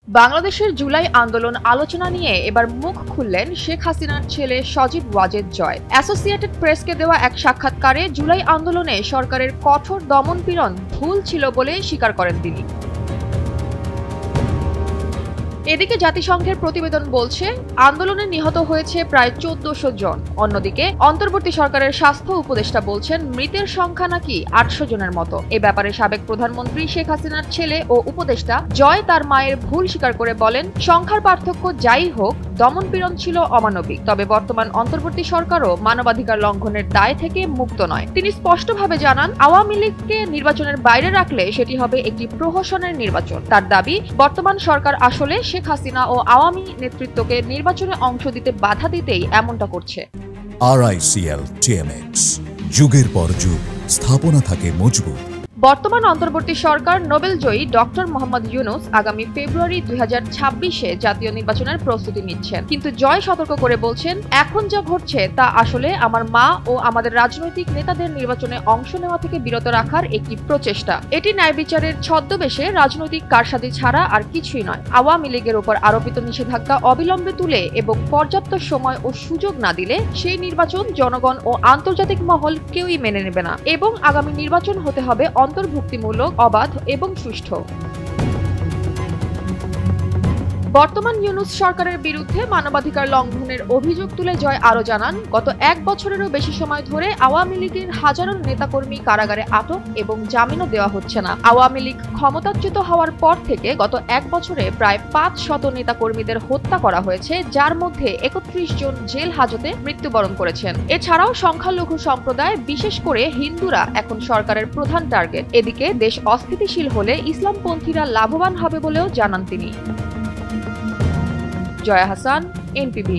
বাংলাদেশের জুলাই আন্দোলন আলোচনা নিয়ে এবার মুখ খুললেন শেখ হাসিনার ছেলে সজীব ওয়াজেদ জয়। অ্যাসোসিয়েটেড প্রেসকে দেওয়া এক সাক্ষাৎকারে জুলাই আন্দোলনে সরকারের কঠোর দমনপীড়ন ভুল ছিল বলে স্বীকার করেন তিনি। এদিকে জাতিসংঘের প্রতিবেদন বলছে আন্দোলনে নিহত হয়েছে প্রায় ১৪০০ জন। অন্যদিকে অন্তর্বর্তী সরকারের স্বাস্থ্য উপদেষ্টা বলছেন মৃতের সংখ্যা নাকি ৮০০ জনের মতো। এ ব্যাপারে সাবেক প্রধানমন্ত্রী শেখ হাসিনার ছেলে ও উপদেষ্টা জয় তার মায়ের ভুল স্বীকার করে বলেন, সংখ্যার পার্থক্য যাই হোক, দমনপীড়ন ছিল অমানবিক। তবে বর্তমান অন্তর্বর্তী সরকারও মানবাধিকার লঙ্ঘনের দায় থেকে মুক্ত নয়। তিনি স্পষ্টভাবে জানান, আওয়ামী লীগকে নির্বাচনের বাইরে রাখলে সেটি হবে একটি প্রহসনের নির্বাচন। তার দাবি, বর্তমান সরকার আসলে শেখ হাসিনা ও আওয়ামী নেতৃত্বকে নির্বাচনে অংশ দিতে বাধা দিতেই এমনটা করছে। RICL TMX, যুগের পর যুগ স্থাপনা থাকে মজবুত। বর্তমান অন্তর্বর্তী সরকার নোবেলজয়ী ডক্টর মোহাম্মদ ইউনূস আগামী ফেব্রুয়ারি ২০২৬-এ জাতীয় নির্বাচনের প্রস্তুতি নিচ্ছেন। কিন্তু জয় সতর্ক করে বলছেন, এখন যা ঘটছে তা আসলে আমার মা ও আমাদের রাজনৈতিক নেতাদের নির্বাচনে অংশ নেওয়া থেকে বিরত রাখার একটি প্রচেষ্টা। এটি ন্যায় বিচারের ছদ্মবেশে রাজনৈতিক কারসাজি ছাড়া আর কিছুই নয়। আওয়ামী লীগের উপর আরোপিত নিষেধাজ্ঞা অবিলম্বে তুলে এবং পর্যাপ্ত সময় ও সুযোগ না দিলে সেই নির্বাচন জনগণ ও আন্তর্জাতিক মহল কেউই মেনে নেবে না এবং আগামী নির্বাচন হতে হবে অন্তর্ভুক্তিমূলক, অবাধ এবং সুষ্ঠু। বর্তমান ইউনূস সরকারের বিরুদ্ধে মানবাধিকার লঙ্ঘনের অভিযোগ তুলে জয় আরও জানান, গত ১ বছরেরও বেশি সময় ধরে আওয়ামী লীগের হাজারো নেতাকর্মী কারাগারে আটক এবং জামিনও দেওয়া হচ্ছে না। আওয়ামী লীগ ক্ষমতাচ্যুত হওয়ার পর থেকে গত ১ বছরে প্রায় ৫০০ নেতাকর্মীদের হত্যা করা হয়েছে, যার মধ্যে ৩১ জন জেল হাজতে মৃত্যুবরণ করেছেন। এছাড়াও সংখ্যালঘু সম্প্রদায়, বিশেষ করে হিন্দুরা এখন সরকারের প্রধান টার্গেট। এদিকে দেশ অস্থিতিশীল হলে ইসলামপন্থীরা লাভবান হবে বলেও জানান তিনি। জয়া হাসান, NPB।